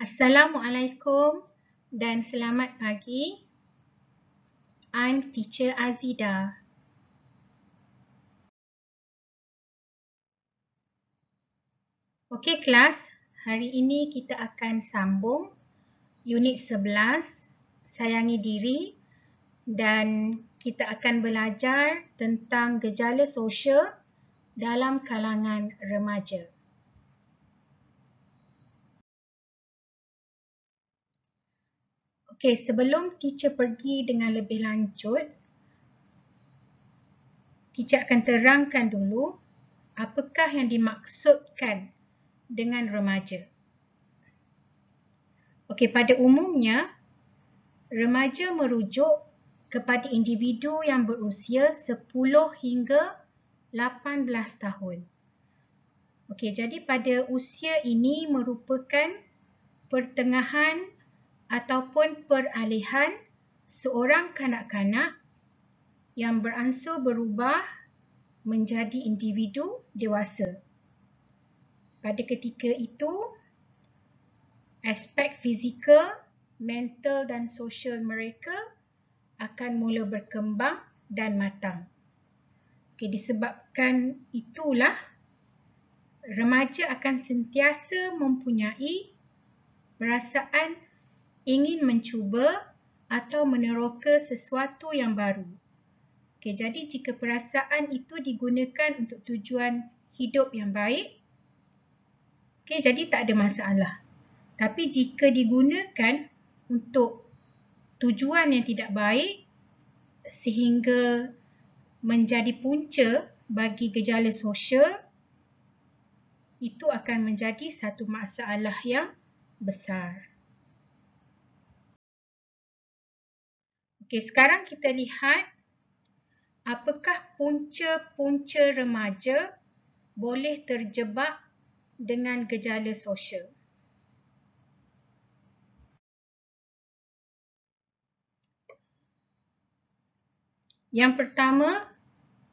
Assalamualaikum dan selamat pagi. I'm Teacher Azida. Okey kelas, hari ini kita akan sambung unit 11, Sayangi Diri, dan kita akan belajar tentang gejala sosial dalam kalangan remaja. Okey, sebelum teacher pergi dengan lebih lanjut, teacher akan terangkan dulu apakah yang dimaksudkan dengan remaja. Okey, pada umumnya, remaja merujuk kepada individu yang berusia 10 hingga 18 tahun. Okey, jadi pada usia ini merupakan pertengahan ataupun peralihan seorang kanak-kanak yang beransur berubah menjadi individu dewasa. Pada ketika itu, aspek fizikal, mental dan sosial mereka akan mula berkembang dan matang. Okay, disebabkan itulah, remaja akan sentiasa mempunyai perasaan ingin mencuba atau meneroka sesuatu yang baru. Okay, jadi jika perasaan itu digunakan untuk tujuan hidup yang baik, okay, jadi tak ada masalah. Tapi jika digunakan untuk tujuan yang tidak baik sehingga menjadi punca bagi gejala sosial, itu akan menjadi satu masalah yang besar. Okey, sekarang kita lihat apakah punca-punca remaja boleh terjebak dengan gejala sosial. Yang pertama,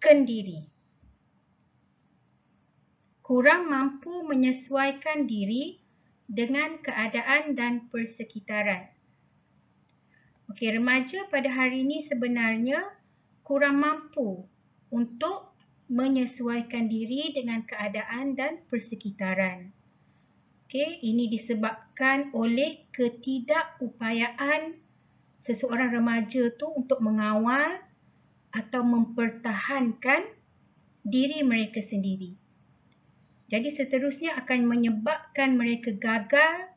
kendiri. Kurang mampu menyesuaikan diri dengan keadaan dan persekitaran. Okey, remaja pada hari ini sebenarnya kurang mampu untuk menyesuaikan diri dengan keadaan dan persekitaran. Okey, ini disebabkan oleh ketidakupayaan seseorang remaja tu untuk mengawal atau mempertahankan diri mereka sendiri. Jadi seterusnya akan menyebabkan mereka gagal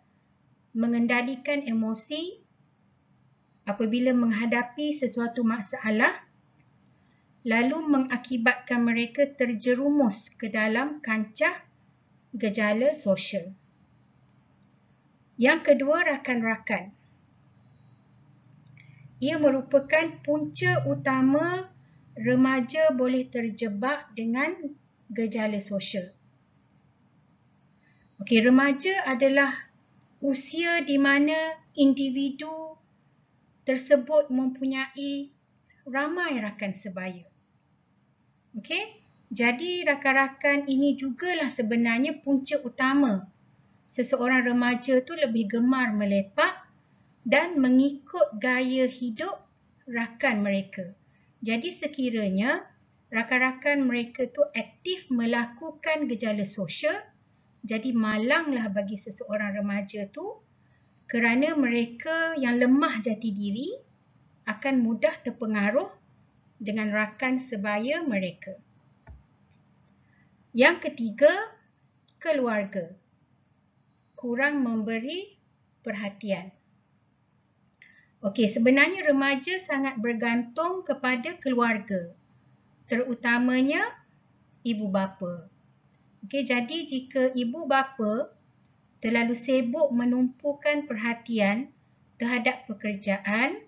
mengendalikan emosi apabila menghadapi sesuatu masalah, lalu mengakibatkan mereka terjerumus ke dalam kancah gejala sosial. Yang kedua, rakan-rakan. Ia merupakan punca utama remaja boleh terjebak dengan gejala sosial. Okey, remaja adalah usia di mana individu tersebut mempunyai ramai rakan sebaya. Okey, jadi rakan-rakan ini jugalah sebenarnya punca utama seseorang remaja tu lebih gemar melepak dan mengikut gaya hidup rakan mereka. Jadi sekiranya rakan-rakan mereka tu aktif melakukan gejala sosial, jadi malanglah bagi seseorang remaja tu kerana mereka yang lemah jati diri akan mudah terpengaruh dengan rakan sebaya mereka. Yang ketiga, keluarga. Kurang memberi perhatian. Okey, sebenarnya remaja sangat bergantung kepada keluarga, terutamanya ibu bapa. Okey, jadi jika ibu bapa terlalu sibuk menumpukan perhatian terhadap pekerjaan,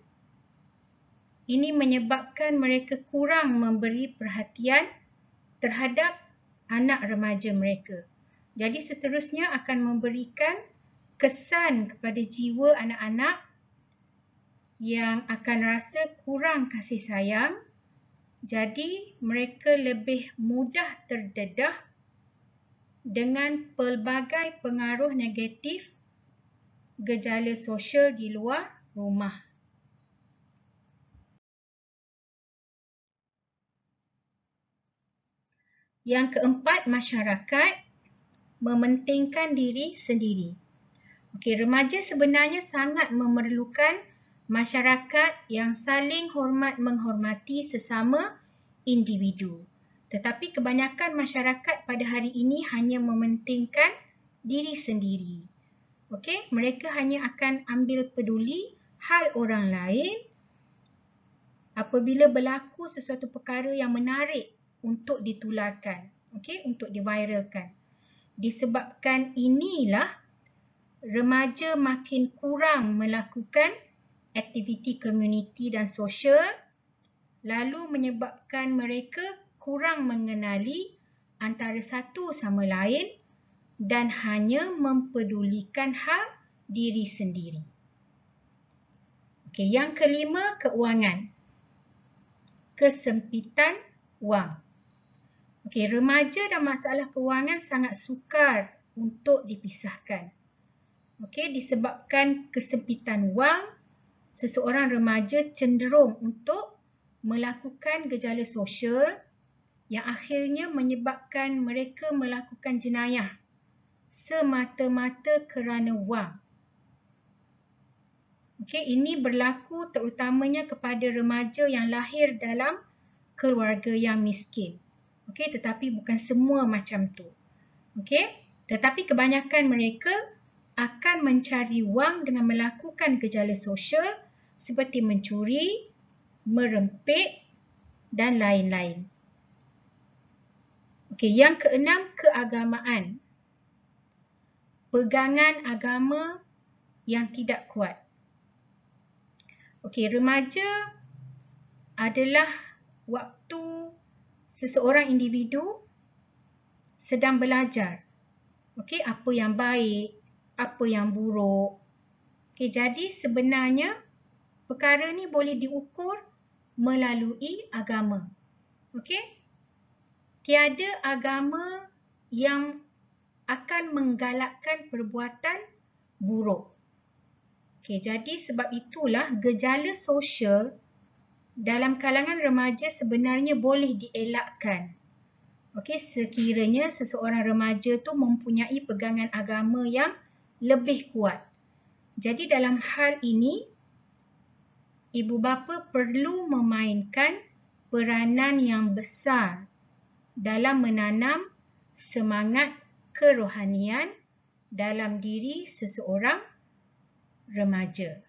ini menyebabkan mereka kurang memberi perhatian terhadap anak remaja mereka. Jadi seterusnya akan memberikan kesan kepada jiwa anak-anak yang akan rasa kurang kasih sayang. Jadi mereka lebih mudah terdedah dengan pelbagai pengaruh negatif gejala sosial di luar rumah. Yang keempat, masyarakat mementingkan diri sendiri. Okey, remaja sebenarnya sangat memerlukan masyarakat yang saling hormat menghormati sesama individu. Tetapi kebanyakan masyarakat pada hari ini hanya mementingkan diri sendiri. Okey, mereka hanya akan ambil peduli hal orang lain apabila berlaku sesuatu perkara yang menarik untuk ditularkan, okey, untuk diviralkan. Disebabkan inilah remaja makin kurang melakukan aktiviti komuniti dan sosial, lalu menyebabkan mereka kurang mengenali antara satu sama lain dan hanya mempedulikan hal diri sendiri. Okey, yang kelima, keuangan. Kesempitan wang. Okey, remaja dan masalah keuangan sangat sukar untuk dipisahkan. Okey, disebabkan kesempitan wang, seseorang remaja cenderung untuk melakukan gejala sosial yang akhirnya menyebabkan mereka melakukan jenayah semata-mata kerana wang. Okey, ini berlaku terutamanya kepada remaja yang lahir dalam keluarga yang miskin. Okey, tetapi bukan semua macam tu. Okey, tetapi kebanyakan mereka akan mencari wang dengan melakukan gejala sosial seperti mencuri, merempit dan lain-lain. Okey, yang keenam, keagamaan. Pegangan agama yang tidak kuat. Okey, remaja adalah waktu seseorang individu sedang belajar. Okey, apa yang baik, apa yang buruk. Okey, jadi sebenarnya perkara ni boleh diukur melalui agama. Okey? Tiada agama yang akan menggalakkan perbuatan buruk. Okey, jadi sebab itulah gejala sosial dalam kalangan remaja sebenarnya boleh dielakkan. Okey, sekiranya seseorang remaja tu mempunyai pegangan agama yang lebih kuat. Jadi dalam hal ini, ibu bapa perlu memainkan peranan yang besar dalam menanam semangat kerohanian dalam diri seseorang remaja.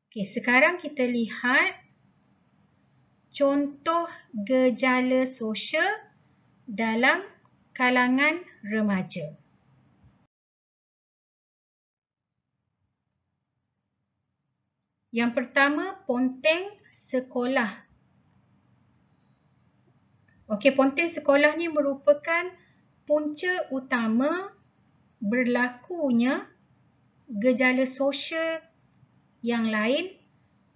Okey, sekarang kita lihat contoh gejala sosial dalam kalangan remaja. Yang pertama, ponteng sekolah. Okey, ponteng sekolah ni merupakan punca utama berlakunya gejala sosial yang lain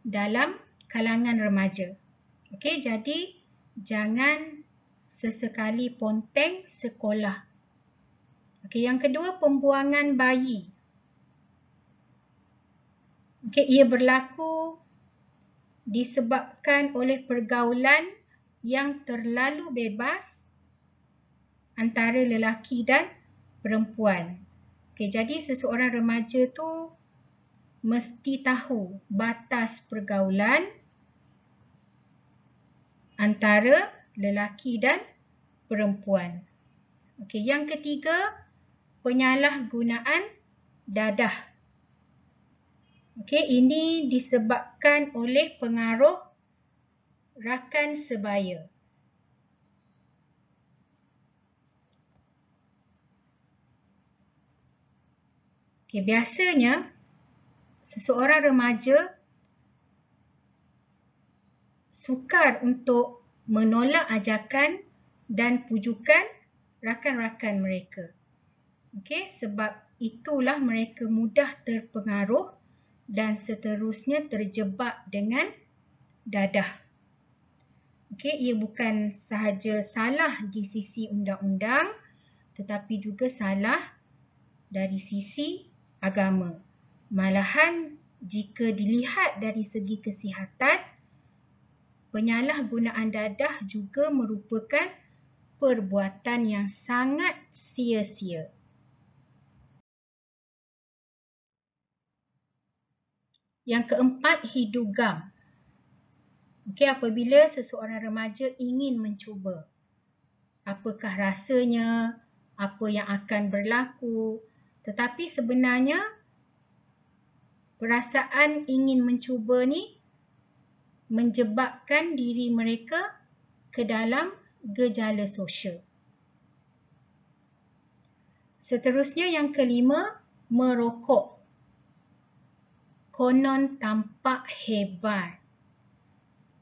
dalam kalangan remaja. Okey, jadi jangan sesekali ponteng sekolah. Okey, yang kedua, pembuangan bayi. Okey, ia berlaku disebabkan oleh pergaulan yang terlalu bebas antara lelaki dan perempuan. Okey, jadi seseorang remaja tu mesti tahu batas pergaulan antara lelaki dan perempuan. Okey, yang ketiga, penyalahgunaan dadah. Okey, ini disebabkan oleh pengaruh rakan sebaya. Okey, biasanya seseorang remaja sukar untuk menolak ajakan dan pujukan rakan-rakan mereka. Okey, sebab itulah mereka mudah terpengaruh dan seterusnya terjebak dengan dadah. Okey, ia bukan sahaja salah di sisi undang-undang tetapi juga salah dari sisi agama. Malahan jika dilihat dari segi kesihatan, penyalahgunaan dadah juga merupakan perbuatan yang sangat sia-sia. Yang keempat, hidugam. Okey, apabila seseorang remaja ingin mencuba, apakah rasanya, apa yang akan berlaku, tetapi sebenarnya perasaan ingin mencuba ni menjebakkan diri mereka ke dalam gejala sosial. Seterusnya yang kelima, merokok. Konon tampak hebat.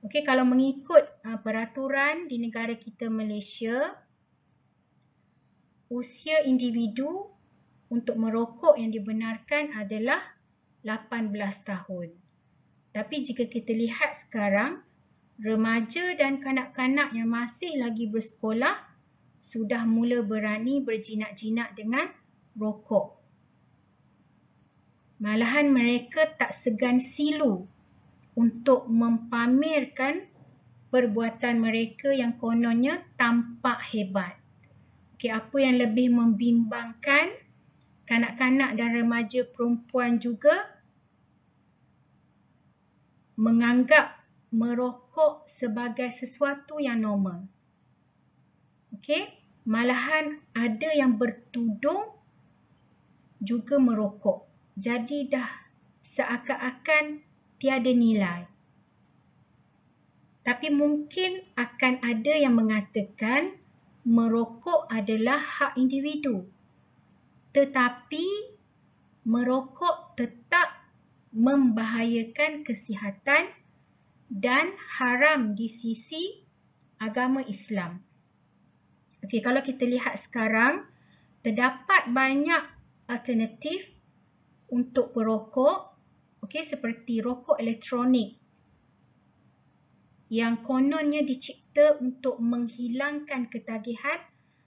Okey, kalau mengikut peraturan di negara kita Malaysia, usia individu untuk merokok yang dibenarkan adalah 18 tahun. Tapi jika kita lihat sekarang, remaja dan kanak-kanak yang masih lagi bersekolah sudah mula berani berjinak-jinak dengan rokok. Malahan mereka tak segan silu untuk mempamerkan perbuatan mereka yang kononnya tampak hebat. Okey, apa yang lebih membimbangkan, kanak-kanak dan remaja perempuan juga menganggap merokok sebagai sesuatu yang normal. Okey, malahan ada yang bertudung juga merokok. Jadi dah seakan-akan tiada nilai. Tapi mungkin akan ada yang mengatakan merokok adalah hak individu. Tetapi merokok tetap membahayakan kesihatan dan haram di sisi agama Islam. Okey, kalau kita lihat sekarang, terdapat banyak alternatif untuk perokok, okey, seperti rokok elektronik yang kononnya dicipta untuk menghilangkan ketagihan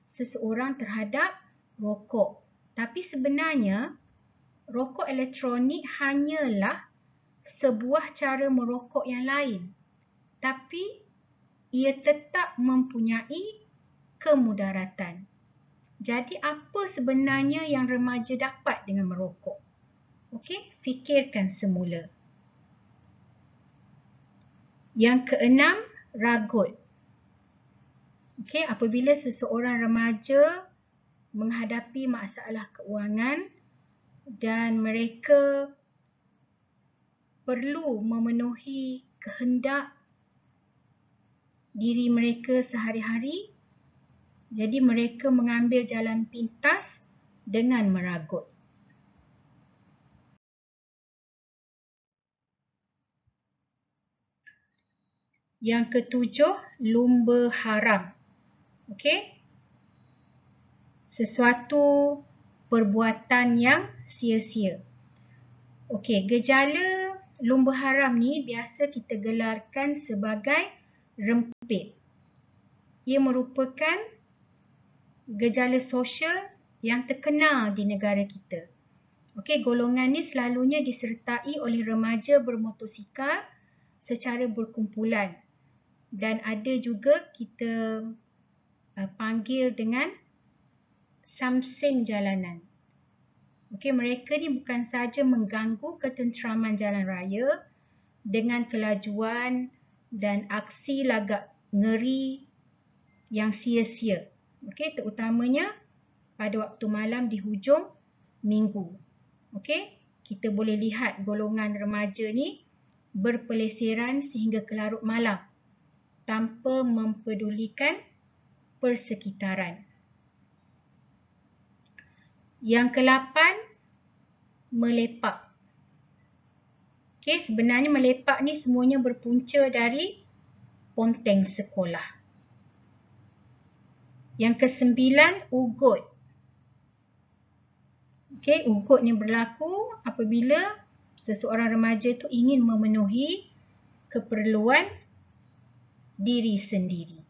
seseorang terhadap rokok. Tapi sebenarnya, rokok elektronik hanyalah sebuah cara merokok yang lain. Tapi ia tetap mempunyai kemudaratan. Jadi apa sebenarnya yang remaja dapat dengan merokok? Okey, fikirkan semula. Yang keenam, ragut. Okey, apabila seseorang remaja menghadapi masalah keuangan dan mereka perlu memenuhi kehendak diri mereka sehari-hari, jadi mereka mengambil jalan pintas dengan meragut. Yang ketujuh, lumba haram. Okey? Sesuatu perbuatan yang sia-sia. Okey, gejala lumba haram ni biasa kita gelarkan sebagai rempit. Ia merupakan gejala sosial yang terkenal di negara kita. Okey, golongan ni selalunya disertai oleh remaja bermotosikal secara berkumpulan. Dan ada juga kita panggil dengan samseng jalanan. Okey, mereka ni bukan sahaja mengganggu ketenteraman jalan raya dengan kelajuan dan aksi lagak ngeri yang sia-sia. Okey, terutamanya pada waktu malam di hujung minggu. Okey, kita boleh lihat golongan remaja ni berpeleseran sehingga ke larut malam tanpa mempedulikan persekitaran. Yang ke-8, melepak. Okey, sebenarnya melepak ni semuanya berpunca dari ponteng sekolah. Yang ke-9, ugut. Okey, ugut ni berlaku apabila seseorang remaja tu ingin memenuhi keperluan diri sendiri.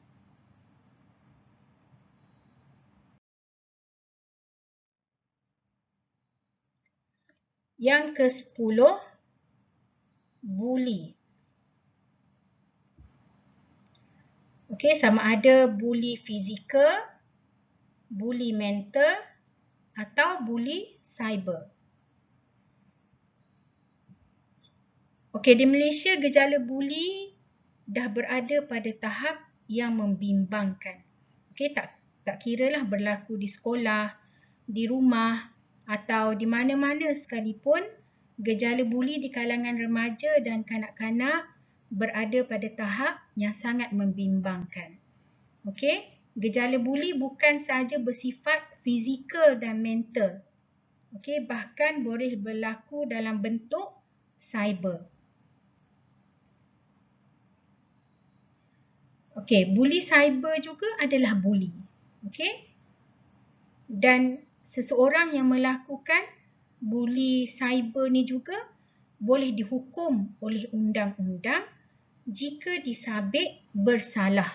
Yang ke-10, bully. Okey, sama ada bully fizikal, bully mental atau bully cyber. Okey, di Malaysia gejala bully dah berada pada tahap yang membimbangkan. Okey, tak kiralah berlaku di sekolah, di rumah atau di mana-mana sekalipun, gejala bully di kalangan remaja dan kanak-kanak berada pada tahap yang sangat membimbangkan. Okey, gejala bully bukan sahaja bersifat fizikal dan mental. Okey, bahkan boleh berlaku dalam bentuk cyber. Okey, bully cyber juga adalah bully. Okey? Dan seseorang yang melakukan bully cyber ni juga boleh dihukum oleh undang-undang jika disabit bersalah.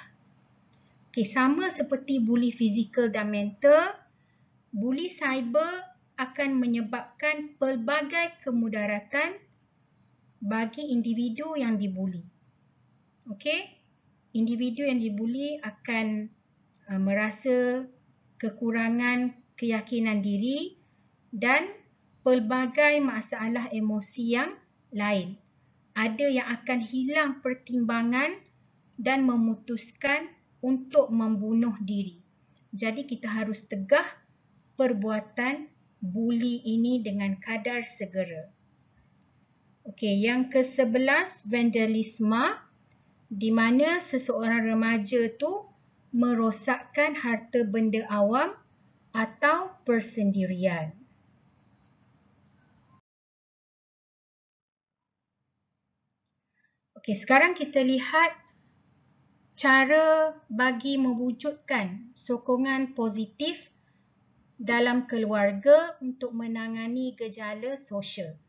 Okey, sama seperti bully fizikal dan mental, bully cyber akan menyebabkan pelbagai kemudaratan bagi individu yang dibuli. Okey, individu yang dibuli akan merasa kekurangan keyakinan diri dan pelbagai masalah emosi yang lain. Ada yang akan hilang pertimbangan dan memutuskan untuk membunuh diri. Jadi kita harus tegah perbuatan bully ini dengan kadar segera. Okey, yang ke-11, vandalisme, di mana seseorang remaja tu merosakkan harta benda awam atau persendirian. Okey, sekarang kita lihat cara bagi mewujudkan sokongan positif dalam keluarga untuk menangani gejala sosial.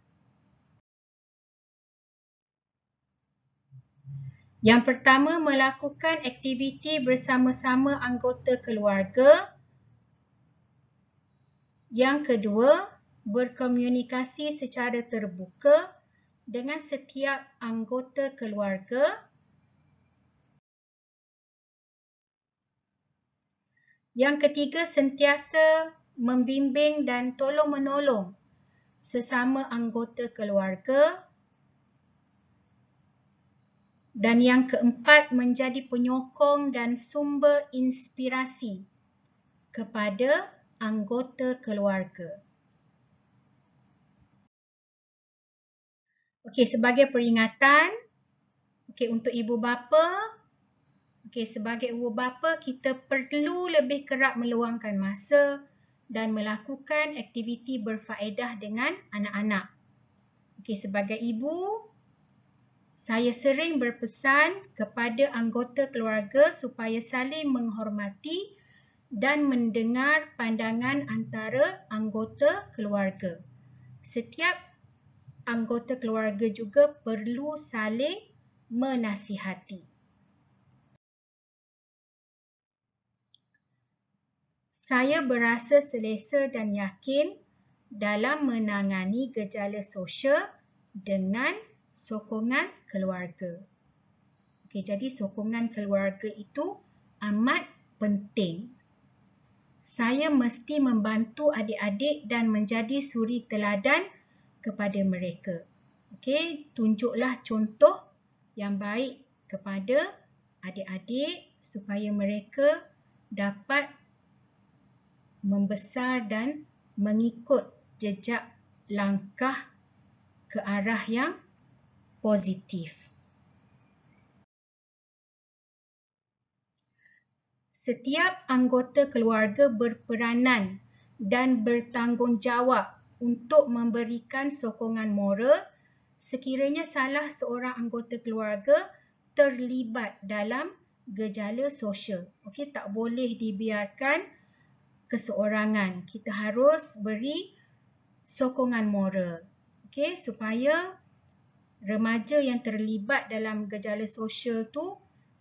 Yang pertama, melakukan aktiviti bersama-sama anggota keluarga. Yang kedua, berkomunikasi secara terbuka dengan setiap anggota keluarga. Yang ketiga, sentiasa membimbing dan tolong-menolong sesama anggota keluarga. Dan yang keempat, menjadi penyokong dan sumber inspirasi kepada anggota keluarga. Okey, sebagai peringatan, untuk ibu bapa, sebagai ibu bapa kita perlu lebih kerap meluangkan masa dan melakukan aktiviti berfaedah dengan anak-anak. Sebagai ibu, saya sering berpesan kepada anggota keluarga supaya saling menghormati dan mendengar pandangan antara anggota keluarga. Setiap anggota keluarga juga perlu saling menasihati. Saya berasa selesa dan yakin dalam menangani gejala sosial dengan sokongan keluarga. Jadi sokongan keluarga itu amat penting. Saya mesti membantu adik-adik dan menjadi suri teladan kepada mereka. Tunjuklah contoh yang baik kepada adik-adik supaya mereka dapat membesar dan mengikut jejak langkah ke arah yang positif. Setiap anggota keluarga berperanan dan bertanggungjawab untuk memberikan sokongan moral sekiranya salah seorang anggota keluarga terlibat dalam gejala sosial. Tak boleh dibiarkan keseorangan. Kita harus beri sokongan moral. Supaya remaja yang terlibat dalam gejala sosial tu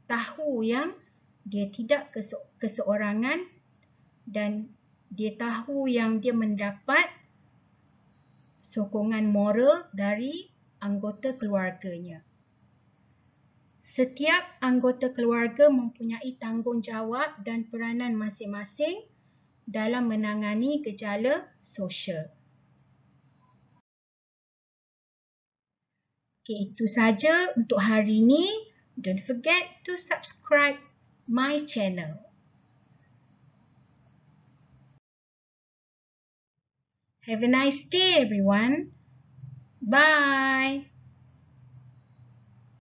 tahu yang dia tidak keseorangan dan dia tahu yang dia mendapat sokongan moral dari anggota keluarganya. Setiap anggota keluarga mempunyai tanggungjawab dan peranan masing-masing dalam menangani gejala sosial. Okey, itu saja untuk hari ini. Don't forget to subscribe my channel. Have a nice day, everyone. Bye.